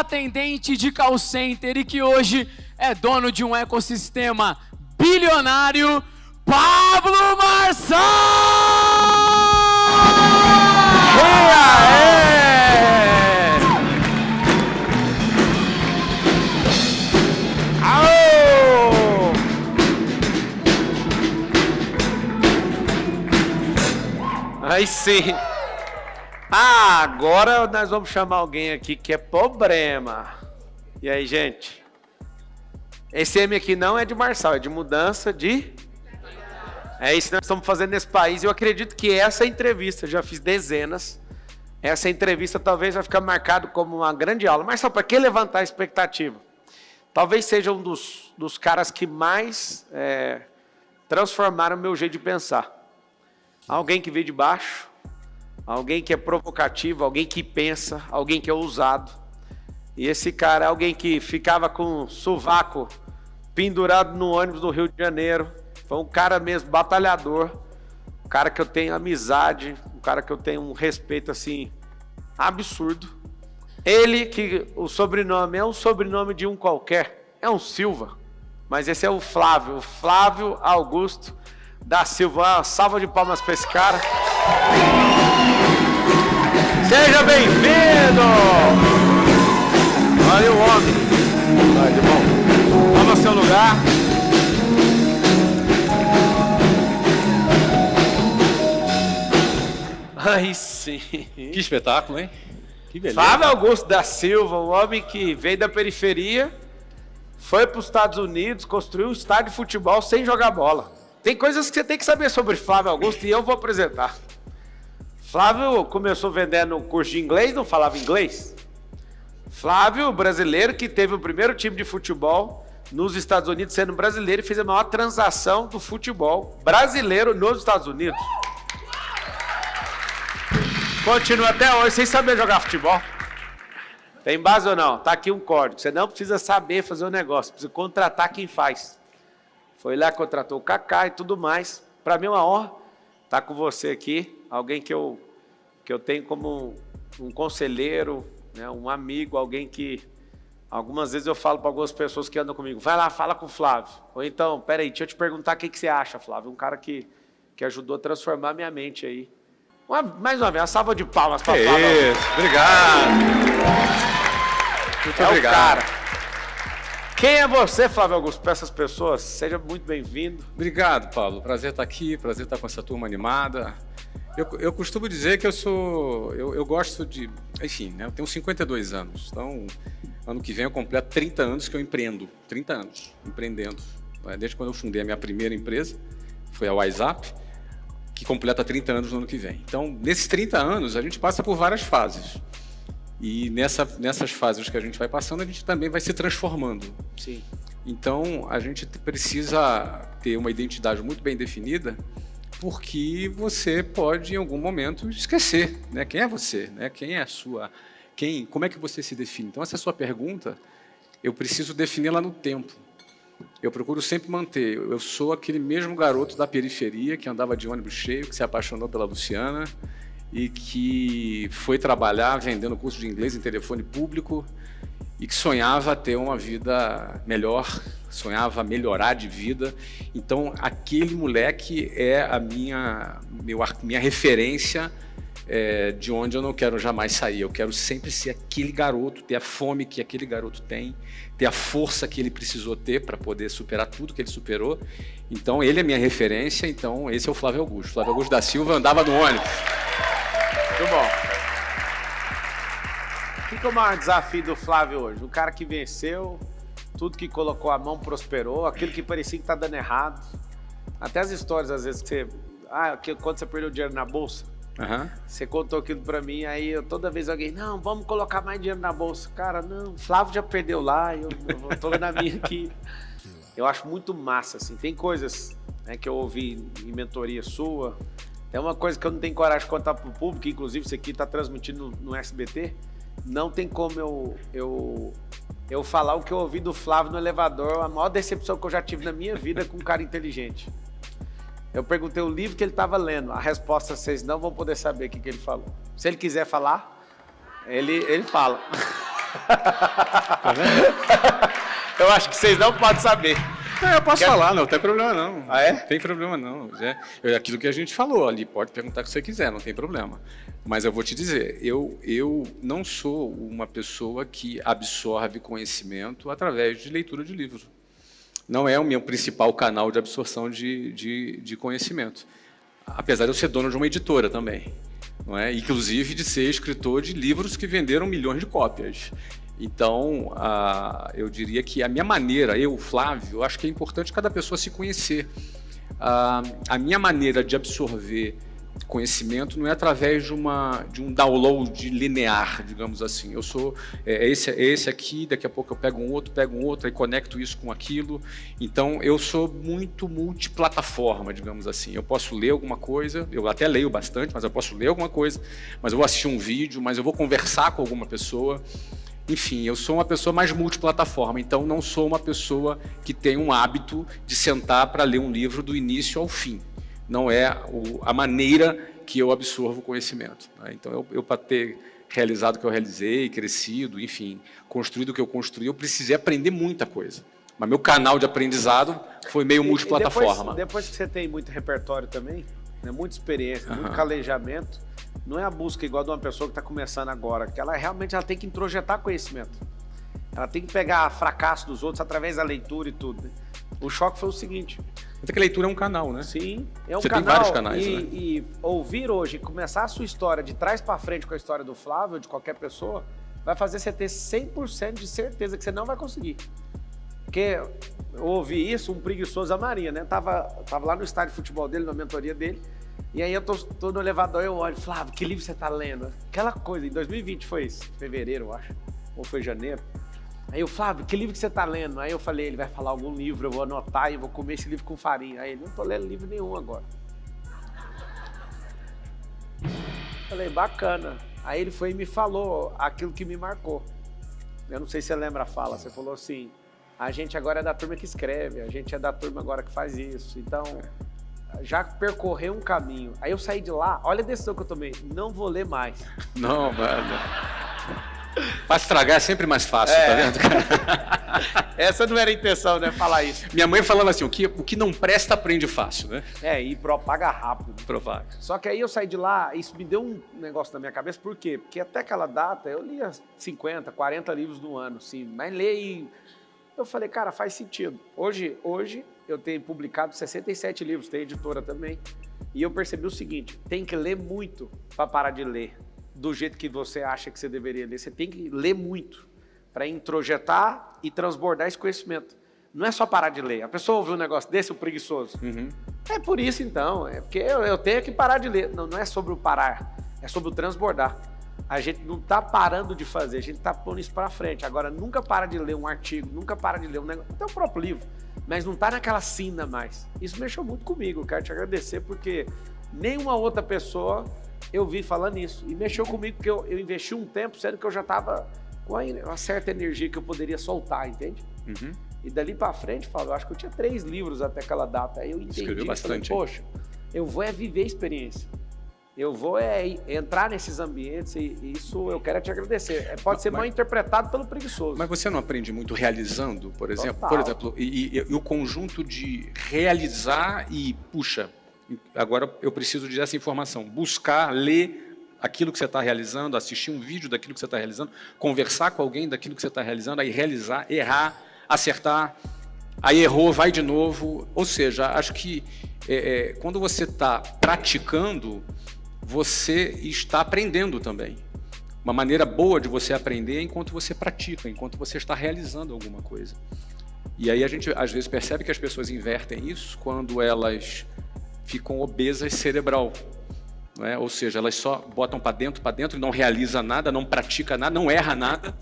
atendente de call center e que hoje é dono de um ecossistema bilionário, Pablo Marçal! Aí sim. Agora nós vamos chamar alguém aqui que é problema. E aí, gente? Esse M aqui não é de Marçal, é de mudança de... É isso que nós estamos fazendo nesse país. Eu acredito que essa entrevista, já fiz dezenas, essa entrevista talvez vai ficar marcado como uma grande aula. Marçal, para que levantar a expectativa? Talvez seja um dos caras que mais transformaram o meu jeito de pensar. Alguém que veio de baixo, alguém que é provocativo, alguém que pensa, alguém que é ousado. E esse cara é alguém que ficava com sovaco pendurado no ônibus do Rio de Janeiro. Foi um cara mesmo batalhador, um cara que eu tenho amizade, um cara que eu tenho um respeito assim absurdo. Ele que o sobrenome é um sobrenome de um qualquer, é um Silva, mas esse é o Flávio Augusto da Silva. Uma salva de palmas para esse cara. Seja bem-vindo! Olha o homem. Vai de bom. Toma seu lugar. Aí sim. Que espetáculo, hein? Que beleza. Flávio Augusto da Silva, um homem que veio da periferia, foi para os Estados Unidos, construiu um estádio de futebol sem jogar bola. Tem coisas que você tem que saber sobre Flávio Augusto e eu vou apresentar. Flávio começou vendendo curso de inglês, não falava inglês. Flávio, brasileiro, que teve o primeiro time de futebol nos Estados Unidos, sendo brasileiro, e fez a maior transação do futebol brasileiro nos Estados Unidos. Continua até hoje sem saber jogar futebol. Tem base ou não? Tá aqui um código. Você não precisa saber fazer o negócio, precisa contratar quem faz. Foi lá, contratou o Kaká e tudo mais. Para mim é uma honra estar com você aqui. Alguém que eu tenho como um conselheiro, né, um amigo, alguém que algumas vezes eu falo para algumas pessoas que andam comigo, vai lá, fala com o Flávio. Ou então, peraí, deixa eu te perguntar o que você acha, Flávio. Um cara que ajudou a transformar minha mente aí. Mais uma vez, uma salva de palmas para Flávio. Isso, obrigado. Muito obrigado. O cara. Quem é você, Flávio Augusto, para essas pessoas? Seja muito bem-vindo. Obrigado, Paulo. Prazer estar aqui, prazer estar com essa turma animada. Eu costumo dizer que eu gosto de... Enfim, né, eu tenho 52 anos, então ano que vem eu completo 30 anos que eu empreendo. 30 anos empreendendo. Desde quando eu fundei a minha primeira empresa, foi a WhatsApp, que completa 30 anos no ano que vem. Então, nesses 30 anos, a gente passa por várias fases. E nessas fases que a gente vai passando, a gente também vai se transformando. Sim. Então, a gente precisa ter uma identidade muito bem definida, porque você pode, em algum momento, esquecer, né? Quem é você, né? Quem é a sua... como é que você se define? Então, essa sua pergunta, eu preciso defini-la no tempo. Eu procuro sempre manter. Eu sou aquele mesmo garoto da periferia que andava de ônibus cheio, que se apaixonou pela Luciana e que foi trabalhar vendendo curso de inglês em telefone público e que sonhava ter uma vida melhor, sonhava melhorar de vida. Então, aquele moleque é a minha referência de onde eu não quero jamais sair. Eu quero sempre ser aquele garoto, ter a fome que aquele garoto tem, ter a força que ele precisou ter para poder superar tudo que ele superou. Então, ele é minha referência, então esse é o Flávio Augusto. Flávio Augusto da Silva andava no ônibus. Muito bom. O que é o maior desafio do Flávio hoje? O cara que venceu, tudo que colocou a mão prosperou, aquilo que parecia que está dando errado. Até as histórias, às vezes, que você... quando você perdeu dinheiro na bolsa, você contou aquilo pra mim, aí toda vez alguém, não, vamos colocar mais dinheiro na bolsa. Cara, não, Flávio já perdeu lá, eu tô na minha aqui. Eu acho muito massa, assim. Tem coisas, né, que eu ouvi em mentoria sua. É uma coisa que eu não tenho coragem de contar pro público, inclusive isso aqui tá transmitindo no SBT. Não tem como eu falar o que eu ouvi do Flávio no elevador, a maior decepção que eu já tive na minha vida com um cara inteligente. Eu perguntei o livro que ele estava lendo, a resposta vocês não vão poder saber o que ele falou. Se ele quiser falar, ele fala. Eu acho que vocês não podem saber. Eu posso falar, não tem problema não. Ah, é? Não tem problema não. É aquilo que a gente falou ali, pode perguntar o que você quiser, não tem problema. Mas eu vou te dizer, eu não sou uma pessoa que absorve conhecimento através de leitura de livro. Não é o meu principal canal de absorção de conhecimento. Apesar de eu ser dono de uma editora também. Não é? Inclusive de ser escritor de livros que venderam milhões de cópias. Então, eu diria que a minha maneira, eu, Flávio, acho que é importante cada pessoa se conhecer. A minha maneira de absorver conhecimento não é através de um download linear, digamos assim. Eu sou esse aqui, daqui a pouco eu pego um outro, aí conecto isso com aquilo. Então, eu sou muito multiplataforma, digamos assim. Eu posso ler alguma coisa, eu até leio bastante, mas eu posso ler alguma coisa, mas eu vou assistir um vídeo, mas eu vou conversar com alguma pessoa. Enfim, eu sou uma pessoa mais multiplataforma, então não sou uma pessoa que tem um hábito de sentar para ler um livro do início ao fim. Não é a maneira que eu absorvo o conhecimento. Né? Então, eu para ter realizado o que eu realizei, crescido, enfim, construído o que eu construí, eu precisei aprender muita coisa. Mas meu canal de aprendizado foi meio multiplataforma. Depois que você tem muito repertório também, né, muita experiência, muito calejamento, não é a busca igual de uma pessoa que está começando agora, que ela realmente tem que introjetar conhecimento. Ela tem que pegar fracasso dos outros através da leitura e tudo. Né? O choque foi o seguinte... Até que a leitura é um canal, né? Sim, é um Você canal. Tem vários canais, né? E ouvir hoje, começar a sua história de trás para frente com a história do Flávio, de qualquer pessoa, vai fazer você ter 100% de certeza que você não vai conseguir. Porque eu ouvi isso, um preguiçoso a Marinha, né? Tava lá no estádio de futebol dele, na mentoria dele, e aí eu tô no elevador, eu olho, Flávio, que livro você tá lendo? Aquela coisa, em 2020 foi isso, fevereiro, eu acho, ou foi janeiro. Aí eu, Flávio, que livro que você tá lendo? Aí eu falei, ele vai falar algum livro, eu vou anotar e vou comer esse livro com farinha. Aí ele, não tô lendo livro nenhum agora. Falei, bacana. Aí ele foi e me falou aquilo que me marcou. Eu não sei se você lembra a fala, você falou assim, a gente agora é da turma que escreve, a gente é da turma agora que faz isso. Então, já percorreu um caminho. Aí eu saí de lá, olha a decisão que eu tomei, não vou ler mais. Não, mano. Para estragar é sempre mais fácil, tá vendo? Essa não era a intenção, né? Falar isso. Minha mãe falava assim, o que não presta aprende fácil, né? E propaga rápido. Propaga. Só que aí eu saí de lá, isso me deu um negócio na minha cabeça, por quê? Porque até aquela data eu lia 50, 40 livros no ano, sim, mas leio. Eu falei, cara, faz sentido. Hoje eu tenho publicado 67 livros, tem editora também, e eu percebi o seguinte, tem que ler muito para parar de ler. Do jeito que você acha que você deveria ler. Você tem que ler muito para introjetar e transbordar esse conhecimento. Não é só parar de ler. A pessoa ouve um negócio desse, o preguiçoso. É por isso, então. É porque eu tenho que parar de ler. Não é sobre o parar, é sobre o transbordar. A gente não está parando de fazer, a gente está pondo isso para frente. Agora, nunca para de ler um artigo, nunca para de ler um negócio, até o próprio livro, mas não está naquela sina mais. Isso mexeu muito comigo. Eu quero te agradecer, porque nenhuma outra pessoa... eu vi falando isso, e mexeu comigo porque eu investi um tempo, sendo que eu já estava com uma certa energia que eu poderia soltar, entende? E dali para frente, Fábio, eu acho que eu tinha 3 livros até aquela data, aí eu entendi, escreveu bastante, falei, poxa, eu vou viver a experiência, eu vou entrar nesses ambientes, e isso eu quero te agradecer. Pode ser mal interpretado pelo preguiçoso. Mas você não aprende muito realizando, por exemplo? Total. Por exemplo, e o conjunto de realizar e, puxa, agora eu preciso dessa informação, buscar, ler aquilo que você está realizando, assistir um vídeo daquilo que você está realizando, conversar com alguém daquilo que você está realizando, aí realizar, errar, acertar, aí errou, vai de novo. Ou seja, acho que quando você está praticando, você está aprendendo também. Uma maneira boa de você aprender é enquanto você pratica, enquanto você está realizando alguma coisa. E aí a gente às vezes percebe que as pessoas invertem isso quando elas ficam obesas cerebral, não é? Ou seja, elas só botam para dentro e não realiza nada, não pratica nada, não erra nada,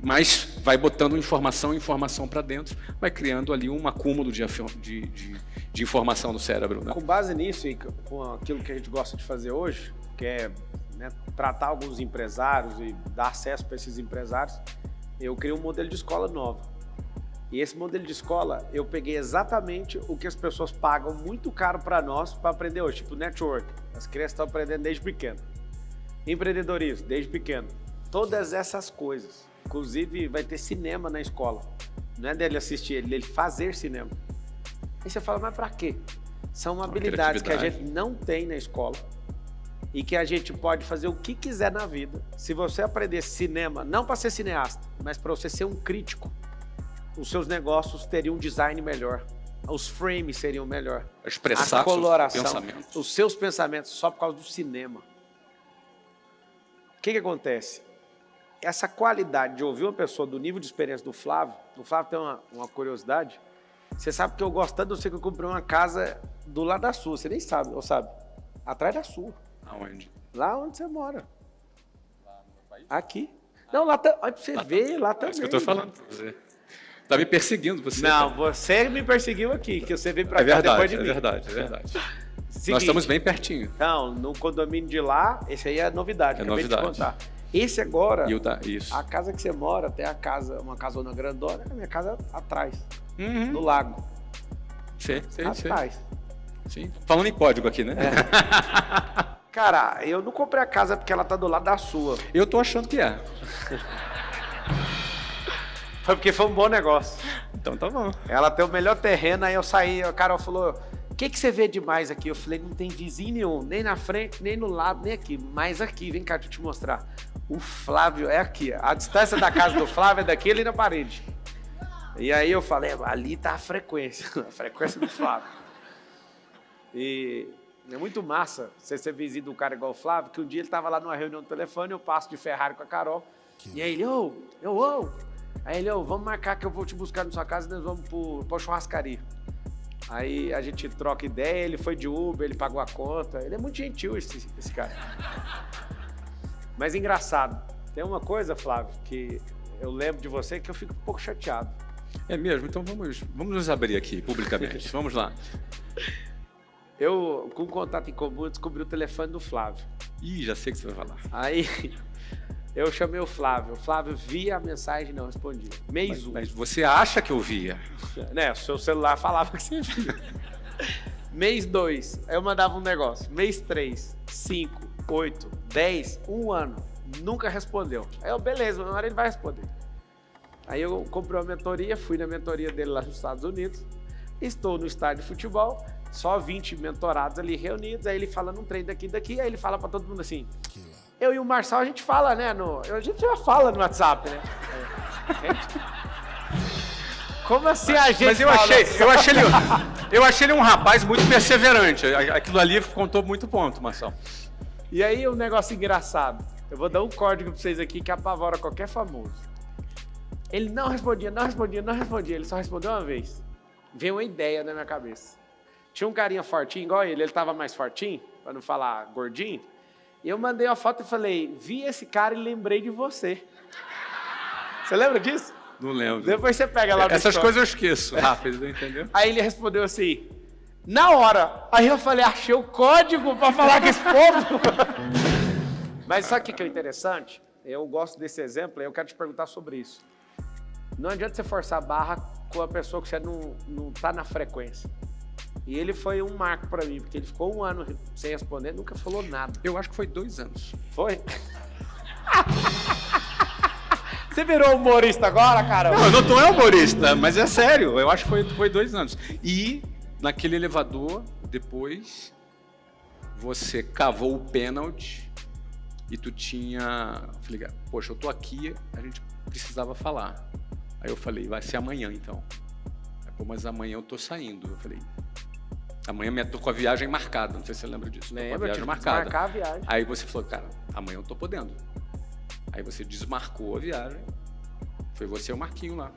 mas vai botando informação para dentro, vai criando ali um acúmulo de informação no cérebro. Né? Com base nisso e com aquilo que a gente gosta de fazer hoje, que é tratar alguns empresários e dar acesso para esses empresários, eu criei um modelo de escola nova. E esse modelo de escola, eu peguei exatamente o que as pessoas pagam muito caro para nós para aprender hoje, tipo network. As crianças estão aprendendo desde pequeno. Empreendedorismo, desde pequeno. todas essas coisas. Inclusive, vai ter cinema na escola. Não é dele assistir, ele fazer cinema. Aí você fala, mas pra quê? São habilidades que a gente não tem na escola e que a gente pode fazer o que quiser na vida. Se você aprender cinema, não para ser cineasta, mas para você ser um crítico, os seus negócios teriam um design melhor. Os frames seriam melhor. Expressar a coloração, pensamentos. os seus pensamentos só por causa do cinema. O que acontece? Essa qualidade de ouvir uma pessoa do nível de experiência do Flávio, o Flávio tem uma curiosidade. Você sabe que eu gosto tanto, eu sei que eu comprei uma casa do lado da sua, você nem sabe, ou sabe? Atrás da sua. Aonde? Lá onde você mora. Lá no país? Aqui. Não, lá olha pra você ver, lá também. É isso que eu tô falando pra você. Tá me perseguindo, você. Não, você me perseguiu aqui, que você veio pra cá verdade, depois de mim. É verdade. Seguinte, nós estamos bem pertinho. Então, no condomínio de lá, esse aí é novidade, acabei de contar. Esse agora, Isso. a casa que você mora, tem a casa, uma casona grandona, a minha casa atrás, Uhum. no lago. Sei. Atrás. Sim. Falando em código aqui, né? Cara, eu não comprei a casa porque ela tá do lado da sua. Eu tô achando que é. Foi porque foi um bom negócio. Então tá bom. Ela tem o melhor terreno, aí eu saí, a Carol falou, o que você vê demais aqui? Eu falei, não tem vizinho nenhum, nem na frente, nem no lado, nem aqui, mas aqui, vem cá, deixa eu te mostrar. O Flávio é aqui, a distância da casa do Flávio é daqui ali na parede. E aí eu falei, ali tá a frequência do Flávio. E é muito massa você ser vizinho do cara igual o Flávio, que um dia ele tava lá numa reunião no telefone, eu passo de Ferrari com a Carol, e aí ele, Aí ele, vamos marcar que eu vou te buscar na sua casa e nós vamos pra churrascaria. Aí a gente troca ideia, ele foi de Uber, ele pagou a conta. Ele é muito gentil, esse cara. Mas engraçado, tem uma coisa, Flávio, que eu lembro de você que eu fico um pouco chateado. É mesmo? Então vamos nos abrir aqui publicamente. Vamos lá. Eu, com contato em comum, descobri o telefone do Flávio. Ih, já sei o que você vai falar. Aí eu chamei o Flávio via a mensagem e não respondia. Mês 1. Mas você acha que eu via? Né, o seu celular falava que você via. Mês 2, aí eu mandava um negócio. Mês 3, 5, 8, 10, 1 ano. Nunca respondeu. Aí eu, beleza, uma hora ele vai responder. Aí eu comprei uma mentoria, fui na mentoria dele lá nos Estados Unidos. Estou no estádio de futebol, só 20 mentorados ali reunidos. Aí ele fala num trem daqui, aí ele fala pra todo mundo assim... Eu e o Marçal, a gente fala, né? A gente já fala no WhatsApp, né? Como assim a gente Mas eu achei ele um rapaz muito perseverante. Aquilo ali contou muito ponto, Marçal. E aí, um negócio engraçado. Eu vou dar um código pra vocês aqui que apavora qualquer famoso. Ele não respondia. Ele só respondeu uma vez. Veio uma ideia na minha cabeça. Tinha um carinha fortinho, igual ele tava mais fortinho, pra não falar gordinho. E eu mandei uma foto e falei, vi esse cara e lembrei de você. Você lembra disso? Não lembro. Depois você pega lá no Essas story. coisas eu esqueço rápido, entendeu? Aí ele respondeu assim, na hora. Aí eu falei, achei o código pra falar com esse povo. Mas sabe o que é interessante? Eu gosto desse exemplo e eu quero te perguntar sobre isso. Não adianta você forçar a barra com a pessoa que você não tá na frequência. E ele foi um marco pra mim, porque ele ficou 1 ano sem responder, nunca falou nada. Eu acho que foi 2 anos. Foi? Você virou humorista agora, cara? Não, eu não tô humorista, mas é sério. Eu acho que foi 2 anos. E naquele elevador, depois, você cavou o pênalti e tu tinha... Falei, poxa, eu tô aqui, a gente precisava falar. Aí eu falei, vai ser amanhã então. Aí, pô, mas amanhã eu tô saindo. Eu falei... Amanhã eu tô com a viagem marcada, não sei se você lembra disso. Lembra, com a viagem marcada. Marcar a viagem. Aí você falou, cara, amanhã eu tô podendo. Aí você desmarcou a viagem, foi você e o Marquinho lá.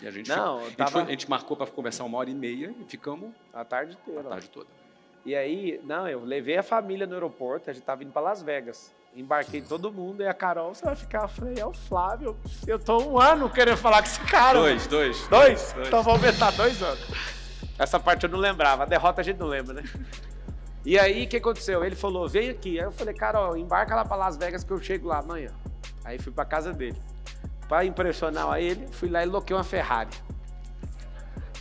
E a gente, a gente marcou para conversar 1h30 e ficamos a tarde inteira. A tarde toda. E aí, eu levei a família no aeroporto, a gente tava indo para Las Vegas. Embarquei todo mundo e a Carol, você vai ficar? Eu falei, é o Flávio, eu tô 1 ano querendo falar com esse cara. 2. Então vamos aumentar 2 anos. Essa parte eu não lembrava, a derrota a gente não lembra, né? E aí, o que aconteceu? Ele falou, vem aqui. Aí eu falei, Carol, embarca lá para Las Vegas que eu chego lá amanhã. Aí fui para casa dele. Para impressionar ele, fui lá e loquei uma Ferrari.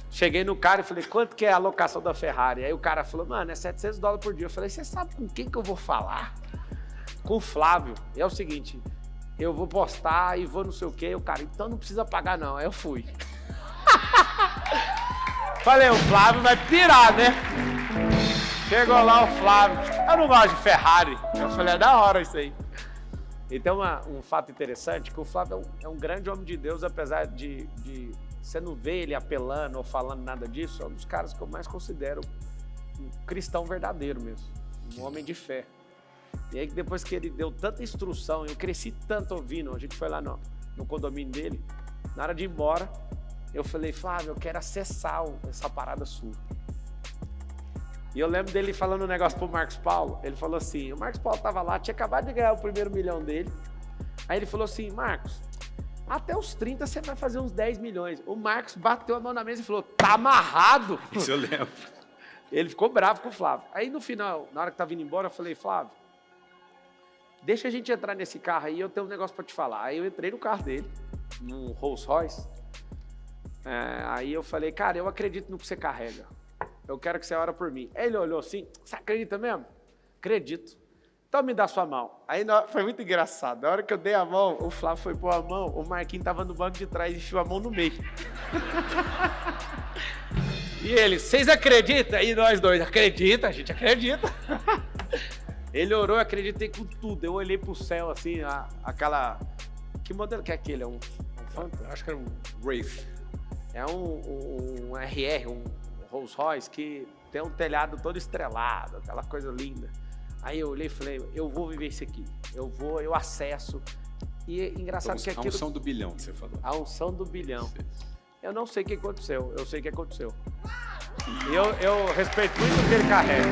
Cheguei no cara e falei, quanto que é a locação da Ferrari? Aí o cara falou, mano, é $700 por dia. Eu falei, você sabe com quem que eu vou falar? Com o Flávio. E é o seguinte, eu vou postar e vou não sei o quê. O cara, então não precisa pagar não. Aí eu fui. Falei, o Flávio vai pirar, né? Chegou lá o Flávio, eu não gosto de Ferrari. Eu falei, é da hora isso aí. Então, um fato interessante, que o Flávio é um grande homem de Deus, apesar de você não ver ele apelando ou falando nada disso, é um dos caras que eu mais considero um cristão verdadeiro mesmo, um homem de fé. E aí, depois que ele deu tanta instrução, eu cresci tanto ouvindo, a gente foi lá no condomínio dele, na hora de ir embora, eu falei, Flávio, eu quero acessar essa parada sua. E eu lembro dele falando um negócio pro Marcos Paulo, ele falou assim, o Marcos Paulo tava lá, tinha acabado de ganhar o primeiro milhão dele, aí ele falou assim, Marcos, até os 30 você vai fazer uns 10 milhões. O Marcos bateu a mão na mesa e falou, tá amarrado. Isso eu lembro. Ele ficou bravo com o Flávio. Aí no final, na hora que tava indo embora, eu falei, Flávio, deixa a gente entrar nesse carro aí, eu tenho um negócio pra te falar. Aí eu entrei no carro dele, num Rolls Royce, aí eu falei, cara, eu acredito no que você carrega. Eu quero que você ore por mim. Aí ele olhou assim, você acredita mesmo? Acredito. Então me dá sua mão. Aí foi muito engraçado. Na hora que eu dei a mão, o Flávio foi pôr a mão, o Marquinhos tava no banco de trás e enfiou a mão no meio. E ele, vocês acreditam? E nós dois, acredita, a gente acredita. Ele orou, eu acreditei com tudo. Eu olhei pro céu assim, aquela... Que modelo que é aquele? É um Phantom? Acho que era um Wraith. É um RR, um Rolls Royce, que tem um telhado todo estrelado, aquela coisa linda. Aí eu olhei e falei, eu vou viver isso aqui. Eu acesso. E é engraçado que aquilo... A unção do bilhão que você falou. A unção do bilhão. Eu não sei o que aconteceu, eu sei o que aconteceu. E eu respeito muito o que ele carrega.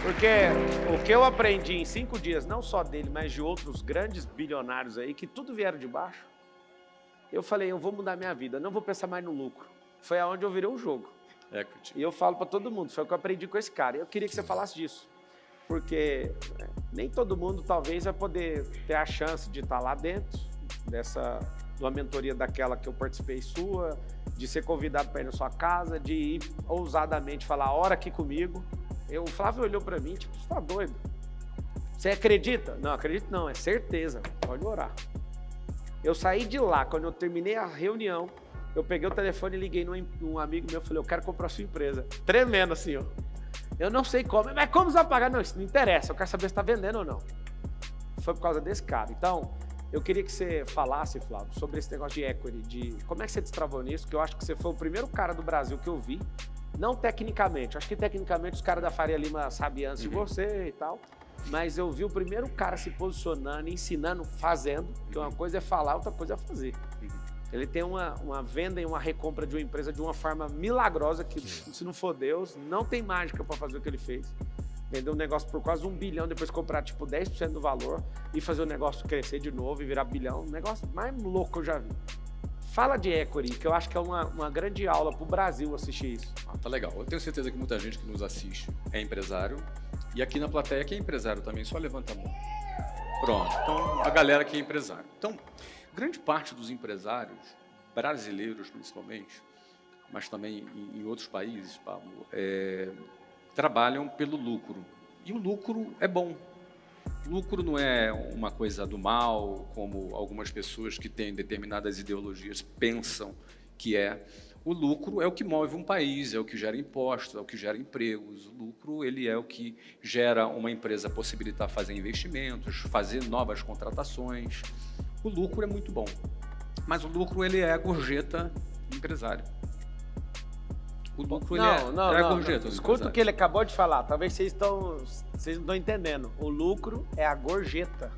Porque o que eu aprendi em 5 dias, não só dele, mas de outros grandes bilionários aí, que tudo vieram de baixo, eu falei, eu vou mudar minha vida, não vou pensar mais no lucro. Foi aonde eu virei o jogo. Equity. E eu falo para todo mundo, foi o que eu aprendi com esse cara. Eu queria que você falasse disso. Porque nem todo mundo talvez vai poder ter a chance de estar lá dentro de uma mentoria daquela que eu participei sua, de ser convidado para ir na sua casa, de ir ousadamente falar, ora aqui comigo. O Flávio olhou para mim, tipo, você tá doido? Você acredita? Não, acredito não, é certeza, pode orar. Eu saí de lá, quando eu terminei a reunião, eu peguei o telefone e liguei num amigo meu, falei, eu quero comprar a sua empresa. Tremendo assim, ó. Eu não sei como, mas como você vai pagar? Não, isso não interessa, eu quero saber se está vendendo ou não. Foi por causa desse cara. Então, eu queria que você falasse, Flávio, sobre esse negócio de equity, de como é que você destravou nisso, que eu acho que você foi o primeiro cara do Brasil que eu vi, não tecnicamente, acho que tecnicamente os caras da Faria Lima sabiam antes de você e tal, mas eu vi o primeiro cara se posicionando, ensinando, fazendo, que uma coisa é falar, outra coisa é fazer. Ele tem uma venda e uma recompra de uma empresa de uma forma milagrosa, que se não for Deus, não tem mágica para fazer o que ele fez. Vender um negócio por quase 1 bilhão, depois comprar tipo 10% do valor e fazer o negócio crescer de novo e virar bilhão. Um negócio mais louco que eu já vi. Fala de equity, que eu acho que é uma grande aula para o Brasil assistir isso. Tá legal. Eu tenho certeza que muita gente que nos assiste é empresário. E aqui na plateia que é empresário também, só levanta a mão. Pronto. Então, a galera que é empresário. Então, grande parte dos empresários, brasileiros principalmente, mas também em outros países, Pablo, trabalham pelo lucro. E o lucro é bom. Lucro não é uma coisa do mal, como algumas pessoas que têm determinadas ideologias pensam que é. O lucro é o que move um país, é o que gera impostos, é o que gera empregos. O lucro ele é o que gera uma empresa possibilitar fazer investimentos, fazer novas contratações. O lucro é muito bom, mas o lucro ele é a gorjeta do empresário. O lucro ele é a gorjeta do Escuta o que ele acabou de falar, talvez vocês não estão entendendo. O lucro é a gorjeta.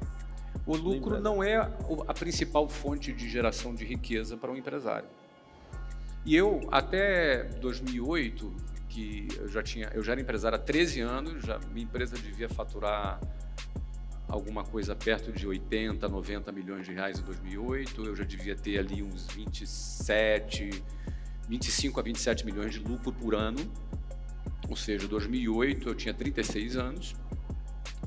O lucro não é a principal fonte de geração de riqueza para um empresário. E eu, até 2008, que eu já era empresário há 13 anos, minha empresa devia faturar alguma coisa perto de 80, 90 milhões de reais em 2008, eu já devia ter ali uns 25 a 27 milhões de lucro por ano, ou seja, em 2008 eu tinha 36 anos,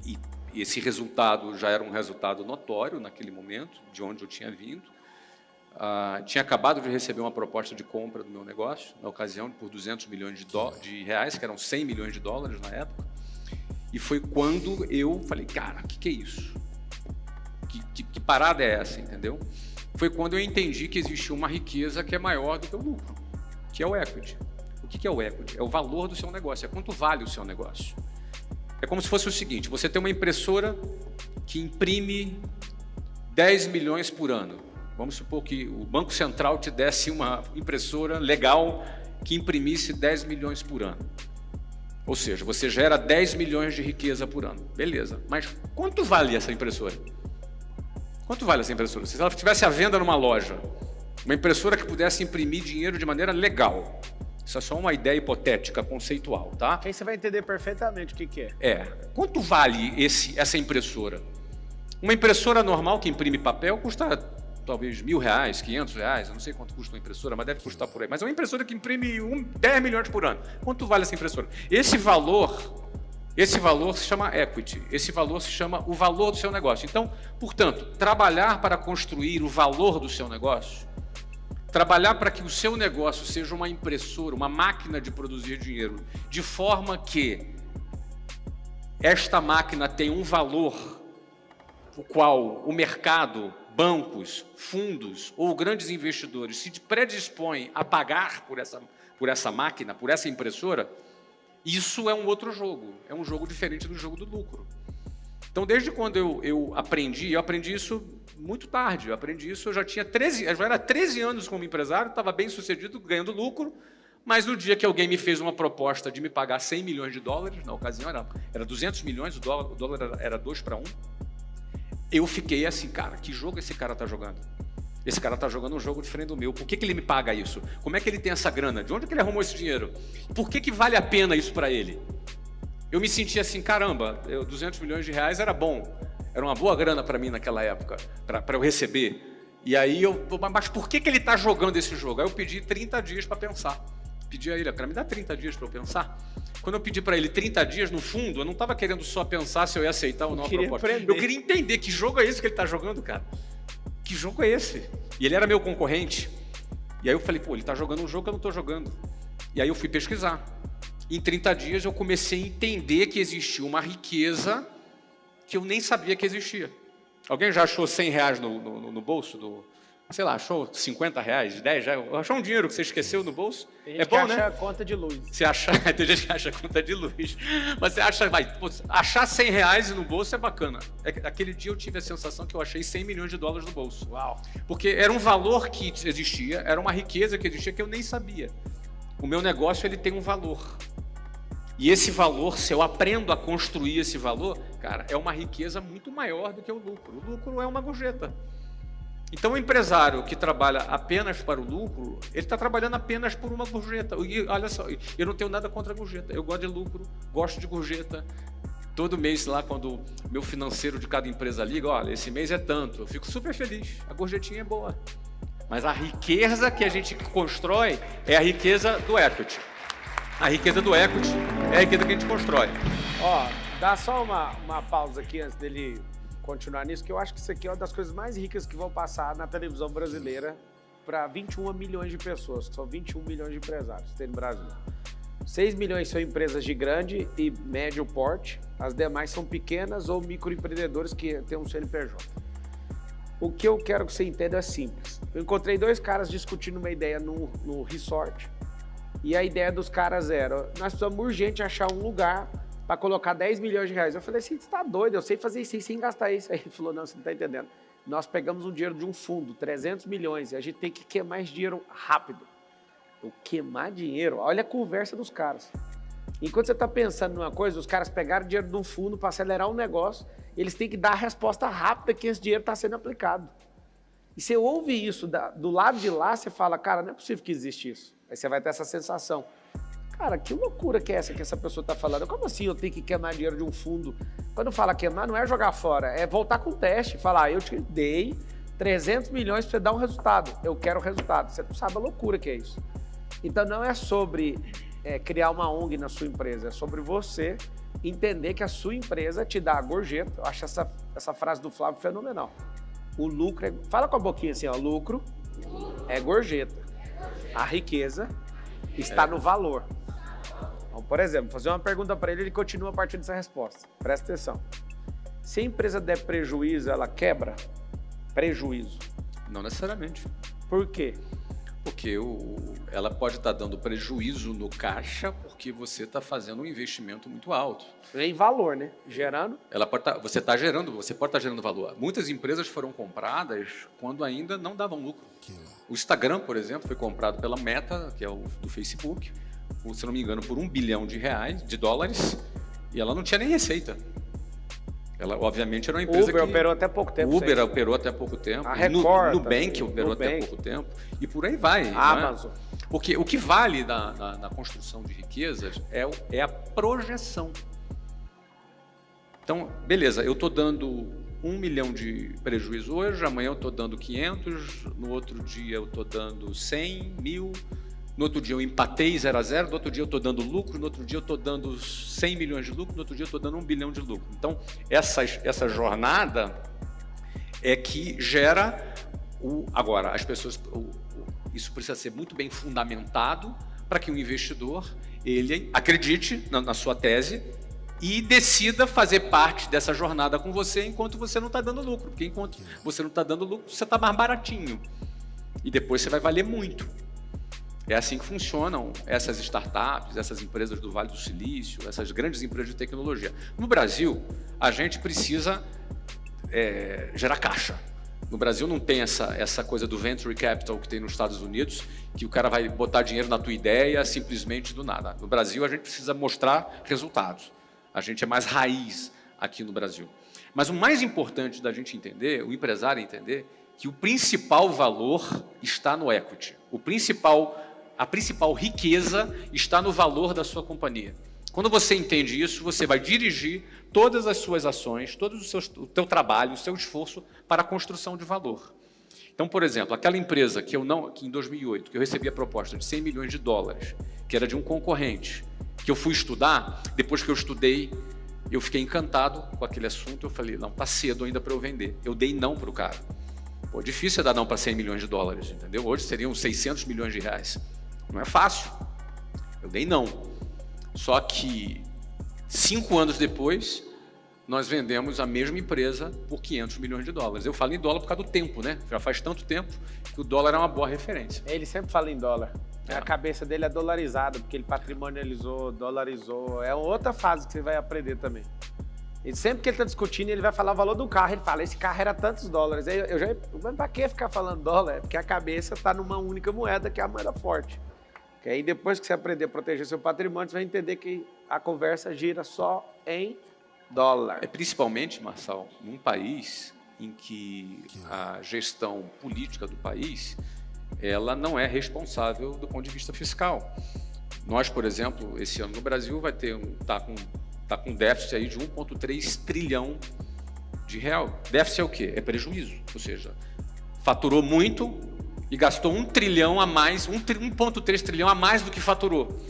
e esse resultado já era um resultado notório naquele momento, de onde eu tinha vindo. Tinha acabado de receber uma proposta de compra do meu negócio, na ocasião, por 200 milhões de reais, que eram 100 milhões de dólares na época. E foi quando eu falei, cara, o que é isso? Que parada é essa, entendeu? Foi quando eu entendi que existia uma riqueza que é maior do que o lucro, que é o equity. O que é o equity? É o valor do seu negócio, é quanto vale o seu negócio. É como se fosse o seguinte, você tem uma impressora que imprime 10 milhões por ano. Vamos supor que o Banco Central te desse uma impressora legal que imprimisse 10 milhões por ano. Ou seja, você gera 10 milhões de riqueza por ano. Beleza, mas quanto vale essa impressora? Quanto vale essa impressora? Se ela estivesse à venda numa loja, uma impressora que pudesse imprimir dinheiro de maneira legal. Isso é só uma ideia hipotética, conceitual, tá? Aí você vai entender perfeitamente o que é. É. Quanto vale essa impressora? Uma impressora normal que imprime papel custa talvez R$1.000, R$500, eu não sei quanto custa uma impressora, mas deve custar por aí. Mas é uma impressora que imprime 10 milhões por ano. Quanto vale essa impressora? Esse valor se chama equity. Esse valor se chama o valor do seu negócio. Então, portanto, trabalhar para construir o valor do seu negócio, trabalhar para que o seu negócio seja uma impressora, uma máquina de produzir dinheiro, de forma que esta máquina tenha um valor o qual o mercado, bancos, fundos ou grandes investidores se predispõem a pagar por essa máquina, por essa impressora, isso é um outro jogo, é um jogo diferente do jogo do lucro. Então, desde quando eu aprendi isso muito tarde, eu já era 13 anos como empresário, estava bem sucedido, ganhando lucro, mas no dia que alguém me fez uma proposta de me pagar $100 milhões, na ocasião era 200 milhões, o dólar era 2-1, eu fiquei assim, cara, que jogo esse cara está jogando? Esse cara está jogando um jogo diferente do meu. Por que ele me paga isso? Como é que ele tem essa grana? De onde que ele arrumou esse dinheiro? Por que vale a pena isso para ele? Eu me senti assim, caramba, R$200 milhões era bom. Era uma boa grana para mim naquela época, para eu receber. E aí mas por que ele está jogando esse jogo? Aí eu pedi 30 dias para pensar. Pedi a ele, cara, me dá 30 dias para eu pensar. Quando eu pedi para ele 30 dias, no fundo, eu não estava querendo só pensar se eu ia aceitar ou não a proposta. Eu queria entender que jogo é esse que ele está jogando, cara. Que jogo é esse? E ele era meu concorrente. E aí eu falei, pô, ele está jogando um jogo que eu não estou jogando. E aí eu fui pesquisar. Em 30 dias eu comecei a entender que existia uma riqueza que eu nem sabia que existia. Alguém já achou R$100 no bolso? Sei lá, achou R$50, 10, achou um dinheiro que você esqueceu no bolso? É bom, né? Acha a conta de luz. Tem gente que acha a conta de luz. Mas você acha, achar R$100 no bolso é bacana. Aquele dia eu tive a sensação que eu achei $100 milhões no bolso. Uau! Porque era um valor que existia, era uma riqueza que existia que eu nem sabia. O meu negócio, ele tem um valor. E esse valor, se eu aprendo a construir esse valor, cara, é uma riqueza muito maior do que o lucro. O lucro é uma gorjeta. Então, o empresário que trabalha apenas para o lucro, ele está trabalhando apenas por uma gorjeta. E olha só, eu não tenho nada contra a gorjeta. Eu gosto de lucro, gosto de gorjeta. Todo mês lá, quando meu financeiro de cada empresa liga, olha, esse mês é tanto, eu fico super feliz. A gorjetinha é boa. Mas a riqueza que a gente constrói é a riqueza do equity. A riqueza do equity é a riqueza que a gente constrói. Ó, dá só uma pausa aqui antes dele continuar nisso, que eu acho que isso aqui é uma das coisas mais ricas que vão passar na televisão brasileira para 21 milhões de pessoas, que são 21 milhões de empresários que tem no Brasil. 6 milhões são empresas de grande e médio porte, as demais são pequenas ou microempreendedores que têm um CNPJ. O que eu quero que você entenda é simples. Eu encontrei 2 caras discutindo uma ideia no resort, e a ideia dos caras era, nós precisamos urgente achar um lugar para colocar 10 milhões de reais. Eu falei assim, você está doido, eu sei fazer isso sem gastar isso. Aí ele falou, não, você não está entendendo. Nós pegamos um dinheiro de um fundo, 300 milhões, e a gente tem que queimar esse dinheiro rápido. Eu queimar dinheiro? Olha a conversa dos caras. Enquanto você está pensando numa coisa, os caras pegaram dinheiro de um fundo para acelerar um negócio, eles têm que dar a resposta rápida que esse dinheiro está sendo aplicado. E você ouve isso do lado de lá, você fala, cara, não é possível que existe isso. Aí você vai ter essa sensação. Cara, que loucura que é essa que essa pessoa está falando? Como assim eu tenho que queimar dinheiro de um fundo? Quando fala queimar, não é jogar fora, é voltar com o teste. Falar, eu te dei 300 milhões para você dar um resultado. Eu quero o resultado. Você não sabe a loucura que é isso. Então não é sobre criar uma ONG na sua empresa, é sobre você entender que a sua empresa te dá a gorjeta. Eu acho essa frase do Flávio fenomenal. O lucro é... Fala com a boquinha assim, ó. Lucro é gorjeta. A riqueza está no valor. Então, por exemplo, fazer uma pergunta para ele, ele continua a partir dessa resposta. Presta atenção. Se a empresa der prejuízo, ela quebra? Prejuízo. Não necessariamente. Por quê? Porque ela pode estar dando prejuízo no caixa porque você está fazendo um investimento muito alto. Em valor, né? Gerando. Você pode estar gerando valor. Muitas empresas foram compradas quando ainda não davam lucro. O Instagram, por exemplo, foi comprado pela Meta, que é o do Facebook, se não me engano, por $1 bilhão, e ela não tinha nem receita. Ela, obviamente, era uma empresa Uber operou até pouco tempo. Uber operou até pouco tempo. A Record Nubank operou até pouco tempo. E por aí vai. A Amazon. Porque o que vale na construção de riquezas é a projeção. Então, beleza, eu estou dando 1 milhão de prejuízo hoje, amanhã eu estou dando 500, no outro dia eu estou dando 100, 1000, no outro dia eu empatei 0 a 0, no outro dia eu estou dando lucro, no outro dia eu estou dando 100 milhões de lucro, no outro dia eu estou dando 1 bilhão de lucro. Então, essa jornada é que gera agora, as pessoas, isso precisa ser muito bem fundamentado para que o investidor ele acredite na sua tese e decida fazer parte dessa jornada com você enquanto você não está dando lucro, porque enquanto você não está dando lucro, você está mais baratinho e depois você vai valer muito. É assim que funcionam essas startups, essas empresas do Vale do Silício, essas grandes empresas de tecnologia. No Brasil, a gente precisa gerar caixa. No Brasil não tem essa coisa do venture capital que tem nos Estados Unidos, que o cara vai botar dinheiro na tua ideia simplesmente do nada. No Brasil, a gente precisa mostrar resultados. A gente é mais raiz aqui no Brasil. Mas o mais importante da gente entender, o empresário entender, que o principal valor está no equity. A principal riqueza está no valor da sua companhia. Quando você entende isso, você vai dirigir todas as suas ações, o teu trabalho, o seu esforço para a construção de valor. Então, por exemplo, aquela empresa que em 2008, que eu recebi a proposta de $100 milhões, que era de um concorrente, que eu fui estudar, depois que eu estudei, eu fiquei encantado com aquele assunto, eu falei, não, está cedo ainda para eu vender. Eu dei não para o cara. Pô, difícil é dar não para $100 milhões, entendeu? Hoje seriam R$600 milhões. Não é fácil. Eu dei não. Só que 5 anos depois, nós vendemos a mesma empresa por $500 milhões. Eu falo em dólar por causa do tempo, né? Já faz tanto tempo que o dólar é uma boa referência. Ele sempre fala em dólar. A cabeça dele é dolarizada, porque ele patrimonializou, dolarizou. É outra fase que você vai aprender também. E sempre que ele está discutindo, ele vai falar o valor do carro. Ele fala, esse carro era tantos dólares. Aí mas para que ficar falando dólar? É porque a cabeça está numa única moeda, que é a moeda forte. Que aí depois que você aprender a proteger seu patrimônio, você vai entender que a conversa gira só em dólar. Principalmente, Marçal, num país em que a gestão política do país ela não é responsável do ponto de vista fiscal. Nós, por exemplo, esse ano no Brasil vai ter tá com déficit aí de 1,3 trilhão de real. Déficit é o quê? É prejuízo, ou seja, faturou muito e gastou 1 trilhão a mais, 1,3 trilhão a mais do que faturou.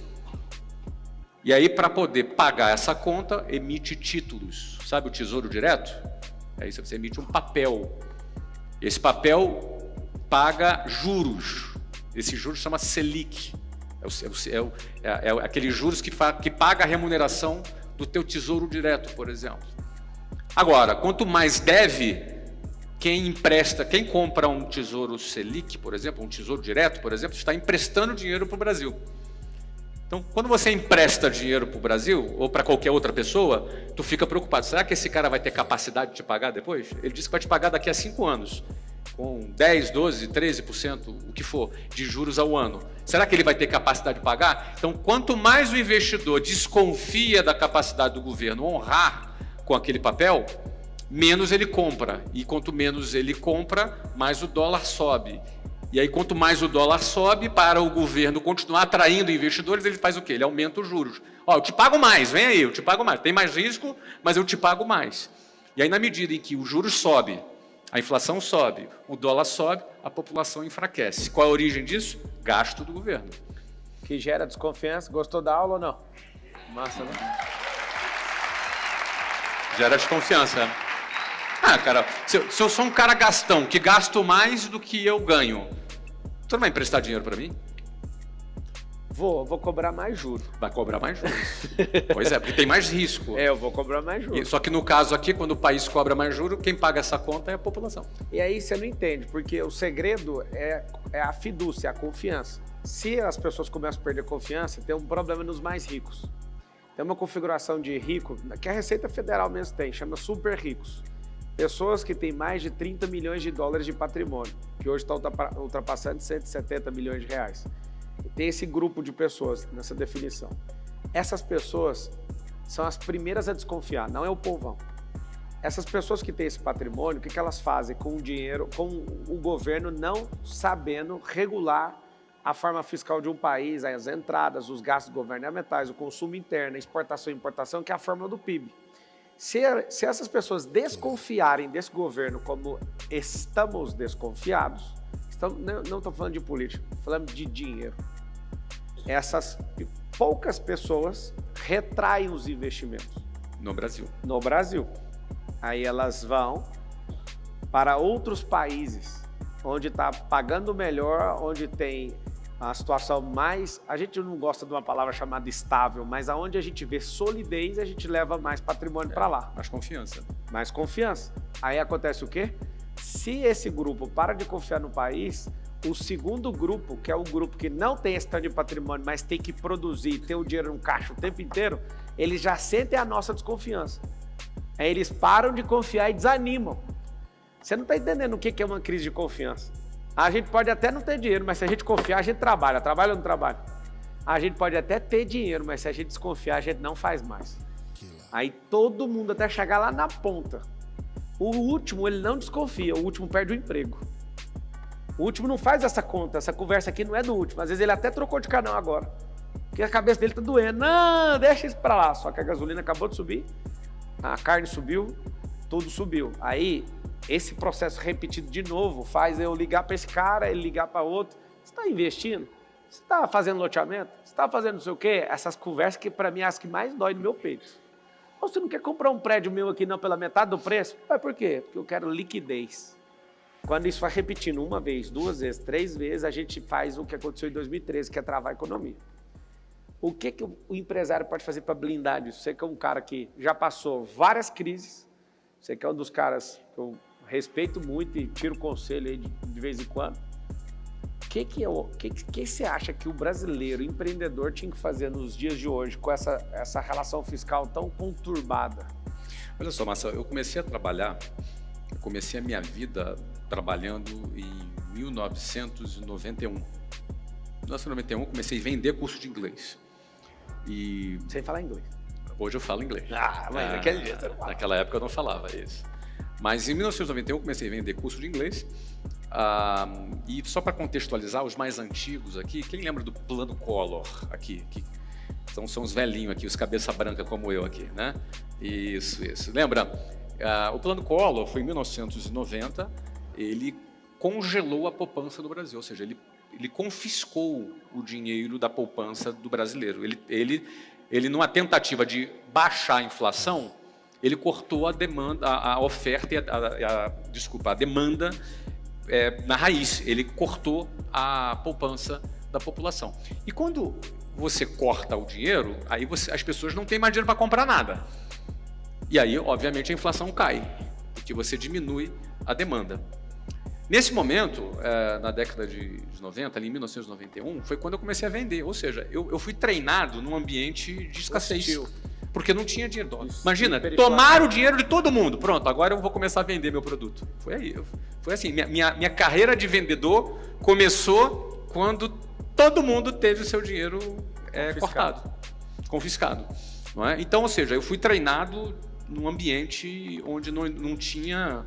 E aí, para poder pagar essa conta, emite títulos. Sabe o Tesouro Direto? É isso, você emite um papel. Esse papel paga juros. Esse juros chama Selic. É aqueles juros que paga a remuneração do teu Tesouro Direto, por exemplo. Agora, quanto mais deve, quem compra um Tesouro Selic, por exemplo, um Tesouro Direto, por exemplo, está emprestando dinheiro para o Brasil. Então, quando você empresta dinheiro para o Brasil, ou para qualquer outra pessoa, tu fica preocupado. Será que esse cara vai ter capacidade de te pagar depois? Ele disse que vai te pagar daqui a 5 anos, com 10, 12, 13%, o que for, de juros ao ano. Será que ele vai ter capacidade de pagar? Então, quanto mais o investidor desconfia da capacidade do governo honrar com aquele papel, menos ele compra. E quanto menos ele compra, mais o dólar sobe. E aí, quanto mais o dólar sobe, para o governo continuar atraindo investidores, ele faz o quê? Ele aumenta os juros. Ó, eu te pago mais, vem aí, eu te pago mais. Tem mais risco, mas eu te pago mais. E aí, na medida em que o juros sobe, a inflação sobe, o dólar sobe, a população enfraquece. Qual é a origem disso? Gasto do governo. Que gera desconfiança. Gostou da aula ou não? Massa, né? Gera desconfiança. Ah, cara, se eu sou um cara gastão, que gasto mais do que eu ganho, tu não vai emprestar dinheiro para mim? Vou cobrar mais juros. Vai cobrar mais juros. Pois é, porque tem mais risco. Eu vou cobrar mais juros. Só que no caso aqui, quando o país cobra mais juros, quem paga essa conta é a população. E aí você não entende, porque o segredo é a fidúcia, a confiança. Se as pessoas começam a perder confiança, tem um problema nos mais ricos. Tem uma configuração de rico, que a Receita Federal mesmo tem, chama super ricos. Pessoas que têm mais de 30 milhões de dólares de patrimônio, que hoje está ultrapassando 170 milhões de reais. E tem esse grupo de pessoas nessa definição. Essas pessoas são as primeiras a desconfiar, não é o povão. Essas pessoas que têm esse patrimônio, o que elas fazem com o dinheiro, com o governo não sabendo regular a forma fiscal de um país, as entradas, os gastos governamentais, o consumo interno, a exportação e importação, que é a fórmula do PIB. Se essas pessoas desconfiarem desse governo como estamos desconfiados, não estou falando de política, estou falando de dinheiro. Essas poucas pessoas retraem os investimentos. No Brasil. No Brasil. Aí elas vão para outros países, onde está pagando melhor, onde tem a situação mais... A gente não gosta de uma palavra chamada estável, mas aonde a gente vê solidez, a gente leva mais patrimônio para lá. Mais confiança. Mais confiança. Aí acontece o quê? Se esse grupo para de confiar no país, o segundo grupo, que é o grupo que não tem esse tanto de patrimônio, mas tem que produzir, ter o dinheiro no caixa o tempo inteiro, eles já sentem a nossa desconfiança. Aí eles param de confiar e desanimam. Você não está entendendo o que é uma crise de confiança. A gente pode até não ter dinheiro, mas se a gente confiar, a gente trabalha. Trabalha ou não trabalha? A gente pode até ter dinheiro, mas se a gente desconfiar, a gente não faz mais. Aí todo mundo até chegar lá na ponta. O último, ele não desconfia, o último perde o emprego. O último não faz essa conta, essa conversa aqui não é do último. Às vezes ele até trocou de canal agora, porque a cabeça dele tá doendo. Não, deixa isso pra lá. Só que a gasolina acabou de subir, a carne subiu, tudo subiu. Aí, esse processo repetido de novo faz eu ligar para esse cara, ele ligar para outro. Você está investindo? Você está fazendo loteamento? Você está fazendo não sei o quê? Essas conversas que para mim é as que mais dói no meu peito. Ou você não quer comprar um prédio meu aqui não pela metade do preço? Mas por quê? Porque eu quero liquidez. Quando isso vai repetindo uma vez, duas vezes, três vezes, a gente faz o que aconteceu em 2013, que é travar a economia. O que o empresário pode fazer para blindar disso? Você que é um cara que já passou várias crises, você que é um dos caras que eu respeito muito e tiro conselho aí de vez em quando. O que você acha que o brasileiro, o empreendedor, tinha que fazer nos dias de hoje com essa relação fiscal tão conturbada? Olha só, Marcelo, eu comecei a trabalhar, eu comecei a minha vida trabalhando em 1991. Em 1991 eu comecei a vender curso de inglês. E sem falar inglês. Hoje eu falo inglês. Mas naquele dia você não falava. Naquela época eu não falava isso. Mas em 1991 eu comecei a vender curso de inglês. E só para contextualizar, os mais antigos aqui, quem lembra do Plano Collor aqui? São os velhinhos aqui, os cabeça branca como eu aqui, né? Isso. Lembra? O Plano Collor foi em 1990, ele congelou a poupança do Brasil, ou seja, ele confiscou o dinheiro da poupança do brasileiro. Ele numa tentativa de baixar a inflação, ele cortou a demanda, a oferta, a demanda na raiz. Ele cortou a poupança da população. E quando você corta o dinheiro, aí as pessoas não têm mais dinheiro para comprar nada. E aí, obviamente, a inflação cai, porque você diminui a demanda. Nesse momento, na década de 90, ali em 1991, foi quando eu comecei a vender. Ou seja, eu fui treinado num ambiente de escassez. Porque não tinha dinheiro. Imagina, tomaram o dinheiro de todo mundo. Pronto, agora eu vou começar a vender meu produto. Foi assim, minha carreira de vendedor começou quando todo mundo teve o seu dinheiro confiscado. Não é? Então, ou seja, eu fui treinado num ambiente onde não tinha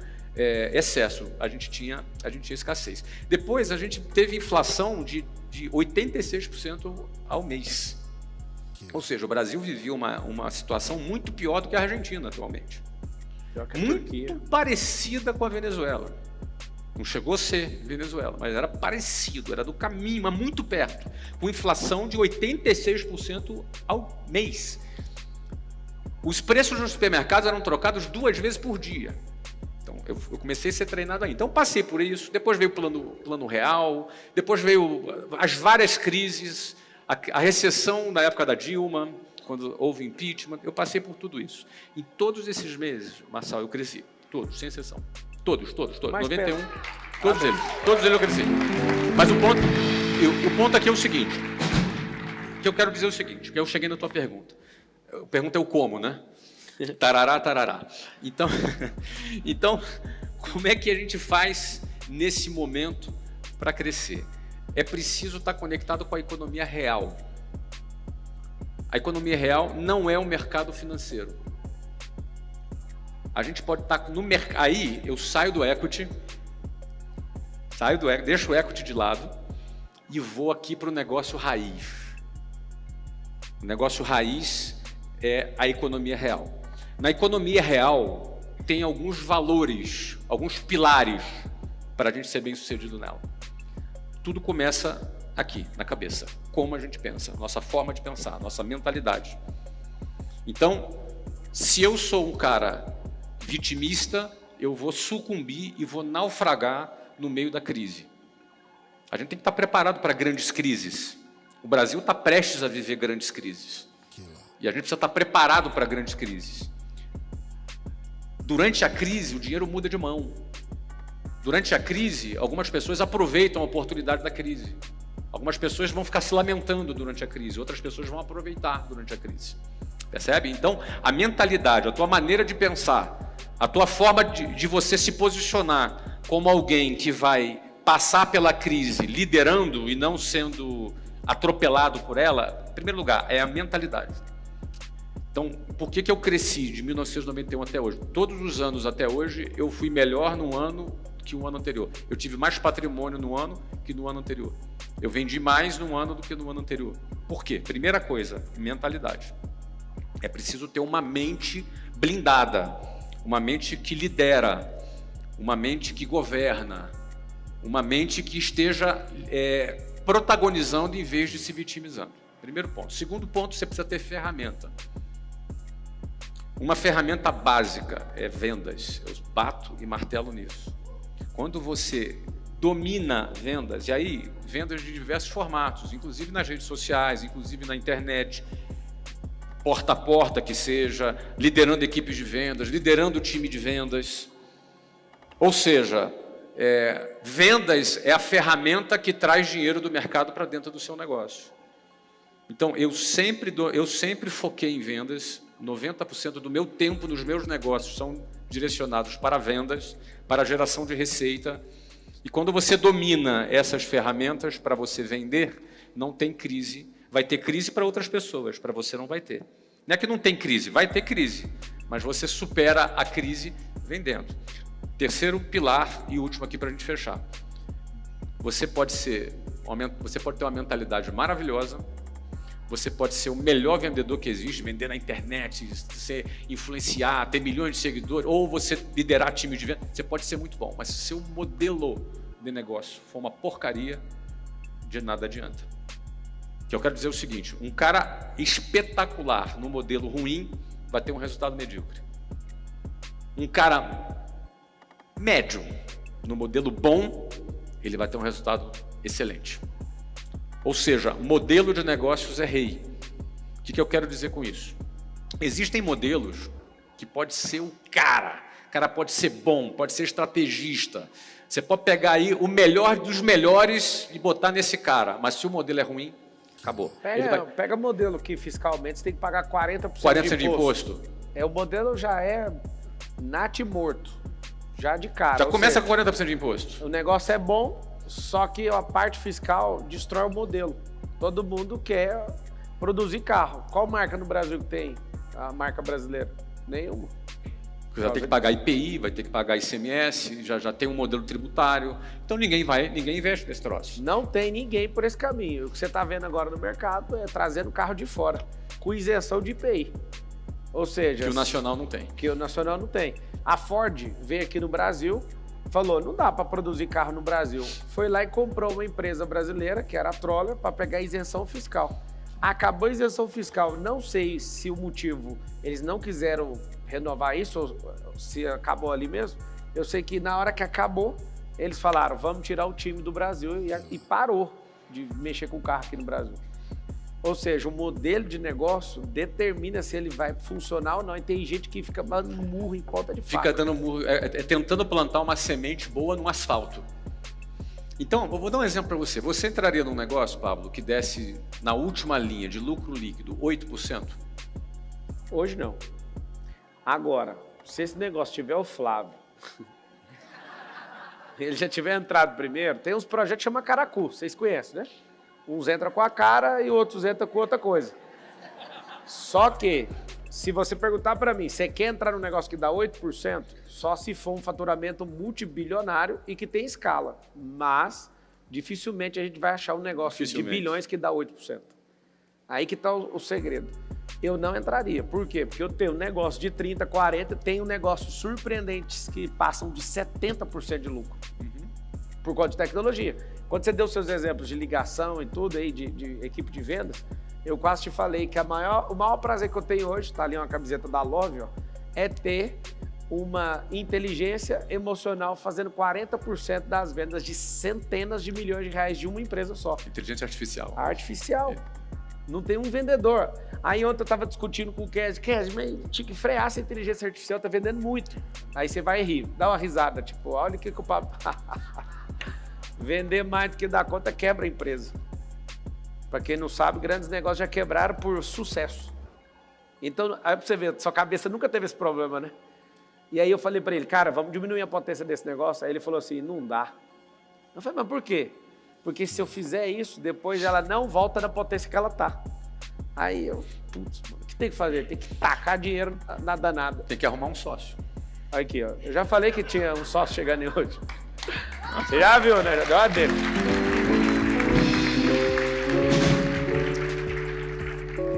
excesso, a gente tinha escassez. Depois a gente teve inflação de 86% ao mês. Ou seja, o Brasil vivia uma situação muito pior do que a Argentina atualmente. Muito parecida com a Venezuela. Não chegou a ser Venezuela, mas era parecido, era do caminho, mas muito perto. Com inflação de 86% ao mês. Os preços nos supermercados eram trocados 2 vezes por dia. Então, eu comecei a ser treinado aí. Então, passei por isso. Depois veio o plano real. Depois veio as várias crises. A recessão na época da Dilma, quando houve impeachment, eu passei por tudo isso. Em todos esses meses, Marçal, eu cresci. Todos, sem exceção. Todos. 91, todos eles eu cresci. Mas o ponto aqui é o seguinte, que eu quero dizer o seguinte, que eu cheguei na tua pergunta. A pergunta é o como, né? Tarará, tarará. Então, como é que a gente faz nesse momento para crescer? É preciso estar conectado com a economia real. A economia real não é o mercado financeiro. A gente pode estar no mercado. Aí eu saio do equity, deixo o equity de lado e vou aqui para o negócio raiz. O negócio raiz é a economia real. Na economia real tem alguns valores, alguns pilares para a gente ser bem sucedido nela. Tudo começa aqui, na cabeça. Como a gente pensa, nossa forma de pensar, nossa mentalidade. Então, se eu sou um cara vitimista, eu vou sucumbir e vou naufragar no meio da crise. A gente tem que estar preparado para grandes crises. O Brasil está prestes a viver grandes crises. E a gente precisa estar preparado para grandes crises. Durante a crise, o dinheiro muda de mão. Durante a crise, algumas pessoas aproveitam a oportunidade da crise. Algumas pessoas vão ficar se lamentando durante a crise, outras pessoas vão aproveitar durante a crise. Percebe? Então, a mentalidade, a tua maneira de pensar, a tua forma de você se posicionar como alguém que vai passar pela crise liderando e não sendo atropelado por ela, em primeiro lugar, é a mentalidade. Então, por que eu cresci de 1991 até hoje? Todos os anos até hoje, eu fui melhor num ano que o ano anterior. Eu tive mais patrimônio no ano que no ano anterior. Eu vendi mais no ano do que no ano anterior. Por quê? Primeira coisa, mentalidade. É preciso ter uma mente blindada, uma mente que lidera, uma mente que governa, uma mente que esteja protagonizando em vez de se vitimizando. Primeiro ponto. Segundo ponto, você precisa ter ferramenta. Uma ferramenta básica é vendas. Eu bato e martelo nisso. Quando você domina vendas, e aí vendas de diversos formatos, inclusive nas redes sociais, inclusive na internet, porta a porta que seja, liderando equipes de vendas, liderando o time de vendas. Ou seja, vendas é a ferramenta que traz dinheiro do mercado para dentro do seu negócio. Então, eu sempre foquei em vendas. 90% do meu tempo nos meus negócios são direcionados para vendas, para geração de receita. E quando você domina essas ferramentas para você vender, não tem crise. Vai ter crise para outras pessoas, para você não vai ter. Não é que não tem crise, vai ter crise, mas você supera a crise vendendo. Terceiro pilar e último aqui para a gente fechar. Você pode ter uma mentalidade maravilhosa. Você pode ser o melhor vendedor que existe, vender na internet, influenciar, ter milhões de seguidores, ou você liderar time de venda. Você pode ser muito bom, mas se o seu modelo de negócio for uma porcaria, de nada adianta. O que eu quero dizer é o seguinte, um cara espetacular no modelo ruim vai ter um resultado medíocre. Um cara médio no modelo bom, ele vai ter um resultado excelente. Ou seja, modelo de negócios é rei. O que eu quero dizer com isso? Existem modelos que pode ser o cara pode ser bom, pode ser estrategista. Você pode pegar aí o melhor dos melhores e botar nesse cara, mas se o modelo é ruim, acabou. Pega modelo que fiscalmente você tem que pagar 40%, 40% de imposto. O modelo já é morto, já de cara. Já começa com 40% de imposto. O negócio é bom, só que a parte fiscal destrói o modelo. Todo mundo quer produzir carro. Qual marca no Brasil que tem a marca brasileira? Nenhuma. Já tem que pagar IPI, vai ter que pagar ICMS, já tem um modelo tributário. Então ninguém investe nesse troço. Não tem ninguém por esse caminho. O que você está vendo agora no mercado é trazendo carro de fora, com isenção de IPI. Ou seja... Que o nacional não tem. Que o nacional não tem. A Ford veio aqui no Brasil, falou, não dá para produzir carro no Brasil. Foi lá e comprou uma empresa brasileira, que era a Troller, para pegar isenção fiscal. Acabou a isenção fiscal. Não sei se o motivo, eles não quiseram renovar isso, ou se acabou ali mesmo. Eu sei que na hora que acabou, eles falaram, vamos tirar o time do Brasil e parou de mexer com o carro aqui no Brasil. Ou seja, o modelo de negócio determina se ele vai funcionar ou não. E tem gente que fica dando murro em ponta de faca. Fica dando murro, tentando plantar uma semente boa no asfalto. Então, eu vou dar um exemplo para você. Você entraria num negócio, Pablo, que desse na última linha de lucro líquido 8%? Hoje não. Agora, se esse negócio tiver o Flávio, ele já tiver entrado primeiro, tem uns projetos que chama Caracu, vocês conhecem, né? Uns entram com a cara e outros entram com outra coisa. Só que, se você perguntar para mim, você quer entrar num negócio que dá 8%, só se for um faturamento multibilionário e que tem escala. Mas, dificilmente a gente vai achar um negócio de bilhões que dá 8%. Aí que está o segredo. Eu não entraria. Por quê? Porque eu tenho um negócio de 30%, 40%, tenho negócios surpreendentes que passam de 70% de lucro. Por conta de tecnologia. Quando você deu seus exemplos de ligação e tudo aí, de equipe de vendas, eu quase te falei que o maior prazer que eu tenho hoje, tá ali uma camiseta da Love, ó, é ter uma inteligência emocional fazendo 40% das vendas de centenas de milhões de reais de uma empresa só. Inteligência artificial. Artificial. Não tem um vendedor. Aí ontem eu tava discutindo com o Kes, mas tinha que frear essa inteligência artificial, tá vendendo muito. Aí você vai rir, dá uma risada, tipo, olha o que o papo... Vender mais do que dá conta quebra a empresa. Para quem não sabe, grandes negócios já quebraram por sucesso. Então, aí pra você ver, sua cabeça nunca teve esse problema, né? E aí eu falei para ele, cara, vamos diminuir a potência desse negócio? Aí ele falou assim, não dá. Eu falei, mas por quê? Porque se eu fizer isso, depois ela não volta na potência que ela tá. Aí eu, putz, o que tem que fazer? Tem que tacar dinheiro na danada. Tem que arrumar um sócio. Aqui, ó. Eu já falei que tinha um sócio chegando em hoje. Você já viu, né? Já deu uma dele.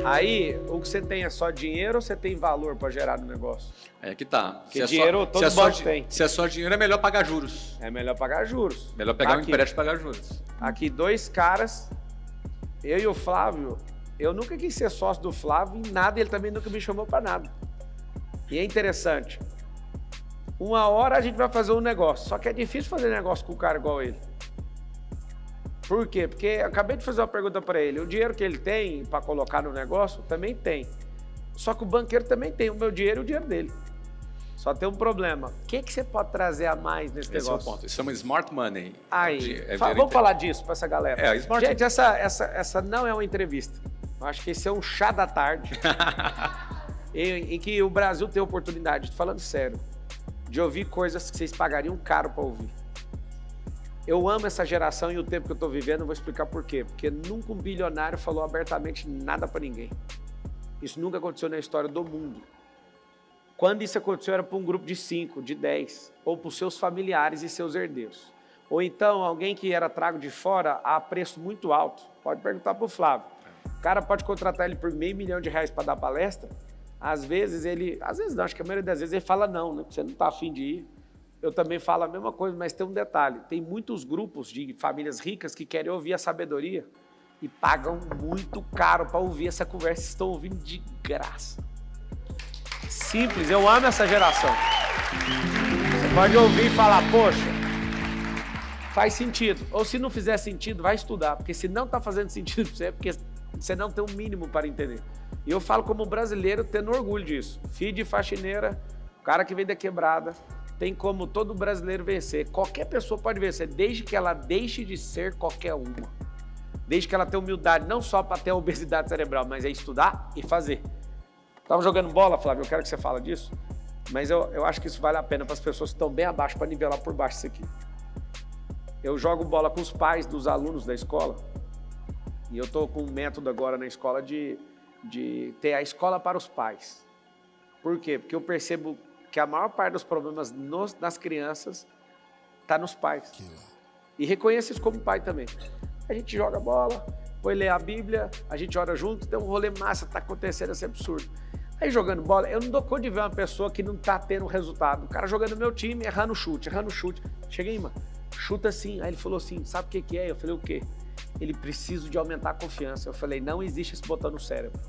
Aí, o que você tem é só dinheiro ou você tem valor para gerar no negócio? É que tá. Porque dinheiro todo banco tem. Se é só dinheiro, é melhor pagar juros. É melhor pagar juros. Melhor pegar um empréstimo e pagar juros. Aqui, dois caras, eu e o Flávio, eu nunca quis ser sócio do Flávio em nada, ele também nunca me chamou para nada. E é interessante. Uma hora a gente vai fazer um negócio, só que é difícil fazer negócio com um cara igual ele. Por quê? Porque eu acabei de fazer uma pergunta para ele. O dinheiro que ele tem para colocar no negócio, também tem. Só que o banqueiro também tem o meu dinheiro e o dinheiro dele. Só tem um problema. O que você pode trazer a mais nesse negócio? Esse é o ponto. Isso chama smart money. Aí, vamos falar disso para essa galera. Smart... Gente, essa não é uma entrevista. Eu acho que esse é um chá da tarde. em que o Brasil tem oportunidade, estou falando sério, de ouvir coisas que vocês pagariam caro para ouvir. Eu amo essa geração e o tempo que eu estou vivendo, eu vou explicar por quê. Porque nunca um bilionário falou abertamente nada para ninguém. Isso nunca aconteceu na história do mundo. Quando isso aconteceu era para um grupo de 5, de 10, ou para os seus familiares e seus herdeiros. Ou então alguém que era trago de fora a preço muito alto. Pode perguntar para o Flávio. O cara pode contratar ele por R$500 mil para dar palestra. Às vezes não, acho que a maioria das vezes ele fala não, né? Você não está afim de ir. Eu também falo a mesma coisa, mas tem um detalhe. Tem muitos grupos de famílias ricas que querem ouvir a sabedoria e pagam muito caro para ouvir essa conversa. Estão ouvindo de graça. Simples, eu amo essa geração. Você pode ouvir e falar, poxa, faz sentido. Ou se não fizer sentido, vai estudar. Porque se não está fazendo sentido para você, é porque você não tem um mínimo para entender. E eu falo como brasileiro tendo orgulho disso. Filho de faxineira, cara que vem da quebrada, tem como todo brasileiro vencer. Qualquer pessoa pode vencer, desde que ela deixe de ser qualquer uma. Desde que ela tenha humildade, não só para ter a obesidade cerebral, mas é estudar e fazer. Estava jogando bola, Flávio, eu quero que você fale disso, mas eu acho que isso vale a pena para as pessoas que estão bem abaixo, para nivelar por baixo isso aqui. Eu jogo bola com os pais dos alunos da escola, e eu estou com um método agora na escola de ter a escola para os pais. Por quê? Porque eu percebo que a maior parte dos problemas nas crianças está nos pais. E reconheço isso como pai também. A gente joga bola, foi ler a Bíblia, a gente ora junto, tem um rolê massa, está acontecendo esse absurdo. Aí jogando bola, eu não dou conta de ver uma pessoa que não está tendo resultado. O cara jogando no meu time, errando chute. Cheguei, mano, chuta assim. Aí ele falou assim, sabe o que é? Eu falei, o quê? Ele precisa de aumentar a confiança. Eu falei, não existe esse botão no cérebro.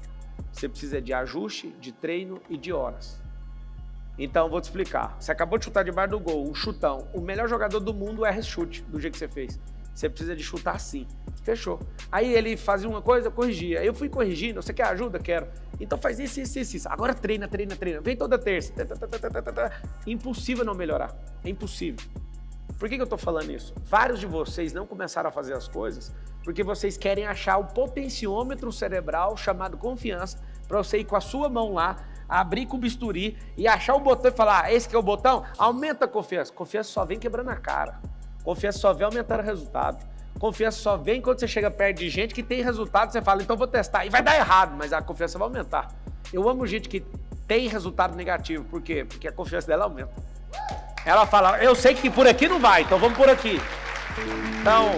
Você precisa de ajuste, de treino e de horas. Então, eu vou te explicar. Você acabou de chutar debaixo do gol, um chutão. O melhor jogador do mundo erra esse chute, do jeito que você fez. Você precisa de chutar assim. Fechou. Aí ele fazia uma coisa, eu corrigia. Aí eu fui corrigindo, você quer ajuda? Quero. Então faz isso. Agora treina. Vem toda terça. Impossível não melhorar. É impossível. Por que eu tô falando isso? Vários de vocês não começaram a fazer as coisas porque vocês querem achar o potenciômetro cerebral chamado confiança para você ir com a sua mão lá, abrir com o bisturi e achar o botão e falar, esse que é o botão? Aumenta a confiança. Confiança só vem quebrando a cara. Confiança só vem aumentando o resultado. Confiança só vem quando você chega perto de gente que tem resultado, você fala, então vou testar. E vai dar errado, mas a confiança vai aumentar. Eu amo gente que tem resultado negativo. Por quê? Porque a confiança dela aumenta. Ela fala, eu sei que por aqui não vai, então vamos por aqui. Então,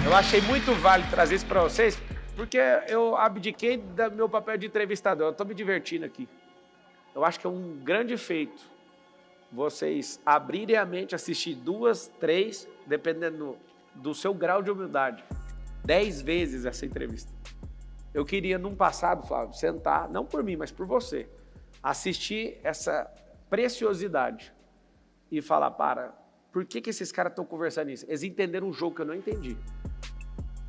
eu achei muito válido trazer isso para vocês, porque eu abdiquei do meu papel de entrevistador. Eu estou me divertindo aqui. Eu acho que é um grande feito vocês abrirem a mente, assistir 2, 3, dependendo do seu grau de humildade, 10 vezes essa entrevista. Eu queria, num passado, Flávio, sentar, não por mim, mas por você, assistir essa preciosidade e falar, por que esses caras estão conversando isso? Eles entenderam um jogo que eu não entendi.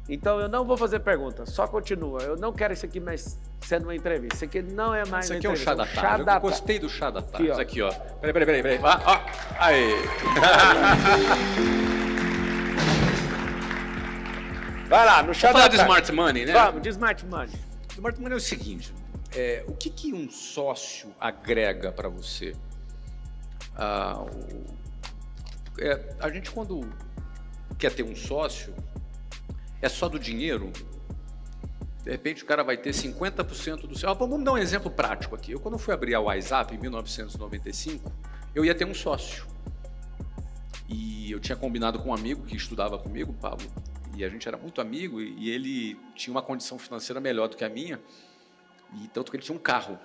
Então, eu não vou fazer pergunta, só continua. Eu não quero isso aqui mais sendo uma entrevista. Isso aqui não é mais uma entrevista. Isso aqui é um chá da tarde. Eu gostei do chá da tarde. Isso aqui, ó. Peraí. Aí. Vai lá, no chá da tarde. Vamos falar de Smart Money, né? Vamos, de Smart Money. Smart Money é o seguinte, o que um sócio agrega para você? A gente, quando quer ter um sócio, é só do dinheiro, de repente o cara vai ter 50% do seu... Vamos dar um exemplo prático aqui. Eu, quando fui abrir a WhatsApp em 1995, eu ia ter um sócio. E eu tinha combinado com um amigo que estudava comigo, Pablo, e a gente era muito amigo, e ele tinha uma condição financeira melhor do que a minha, e tanto que ele tinha um carro.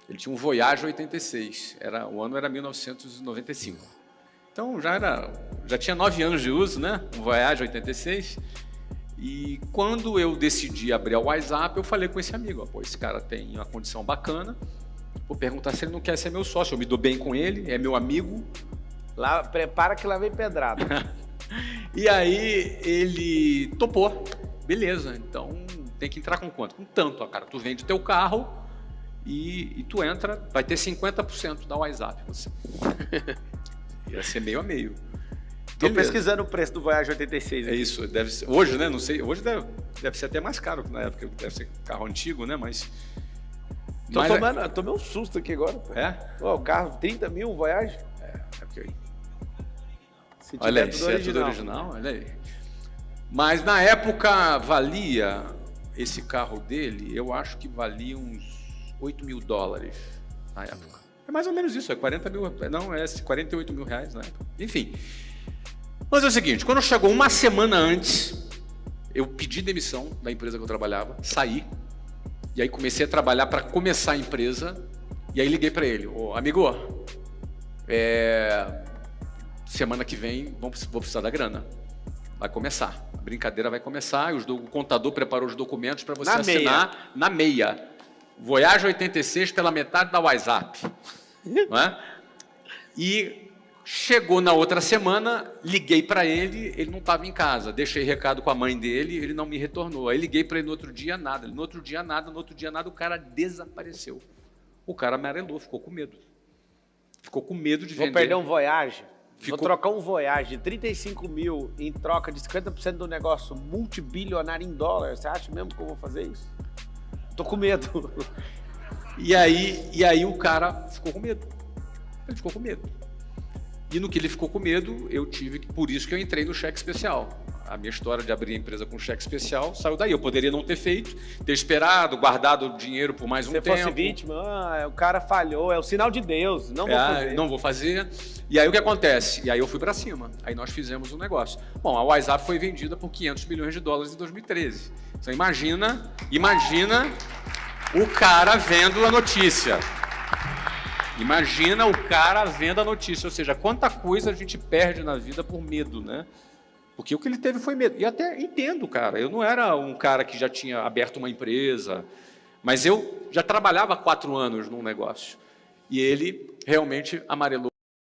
Ele tinha um Voyage 86, o ano era 1995. Então já tinha 9 anos de uso, né? Um Voyage 86. E quando eu decidi abrir a WhatsApp, eu falei com esse amigo, esse cara tem uma condição bacana, vou perguntar se ele não quer ser meu sócio, eu me dou bem com ele, é meu amigo. Lá, prepara que lá vem pedrada. E aí ele topou, beleza, então tem que entrar com quanto? Com tanto, cara, tu vende o teu carro e tu entra, vai ter 50% da WhatsApp. Você. Ia ser meio a meio. Estou pesquisando o preço do Voyage 86. Aqui. É isso, deve ser, hoje, né? Não sei, hoje deve ser até mais caro que na época, deve ser carro antigo, né? Mas. Tomei um susto aqui agora. Pô. O carro, 30 mil, um Voyage? Ok. Se olha aí, se é tudo original, olha aí. Mas na época valia, esse carro dele, eu acho que valia uns $8.000 na época. É mais ou menos isso, é 40 mil, não, é 48 mil reais na época. Enfim. Mas é o seguinte, quando chegou uma semana antes, eu pedi demissão da empresa que eu trabalhava, saí, e aí comecei a trabalhar para começar a empresa, e aí liguei para ele, amigo, semana que vem vou precisar da grana, vai começar, a brincadeira vai começar, o contador preparou os documentos para você assinar na meia. Voyage 86 pela metade da WhatsApp, não é? E chegou na outra semana, liguei para ele, ele não estava em casa, deixei recado com a mãe dele, ele não me retornou. Aí liguei para ele no outro dia, nada, no outro dia nada, o cara desapareceu. O cara amarelou, ficou com medo. Ficou com medo de vender. Vou perder um Voyage. Vou trocar um Voyage de 35 mil em troca de 50% do negócio multibilionário em dólar. Você acha mesmo que eu vou fazer isso? Tô com medo. E aí o cara ficou com medo. Ele ficou com medo. E no que ele ficou com medo, por isso que eu entrei no cheque especial. A minha história de abrir a empresa com cheque especial saiu daí. Eu poderia não ter feito, ter esperado, guardado o dinheiro por mais um tempo. Se fosse vítima, o cara falhou, é o sinal de Deus, não vou fazer. Não vou fazer. E aí o que acontece? E aí eu fui para cima. Aí nós fizemos um negócio. Bom, a WhatsApp foi vendida por $500 milhões em 2013. Então imagina o cara vendo a notícia. Imagina o cara vendo a notícia, ou seja, quanta coisa a gente perde na vida por medo, né? Porque o que ele teve foi medo. E até entendo, cara, eu não era um cara que já tinha aberto uma empresa, mas eu já trabalhava há 4 anos num negócio. E ele realmente amarelou.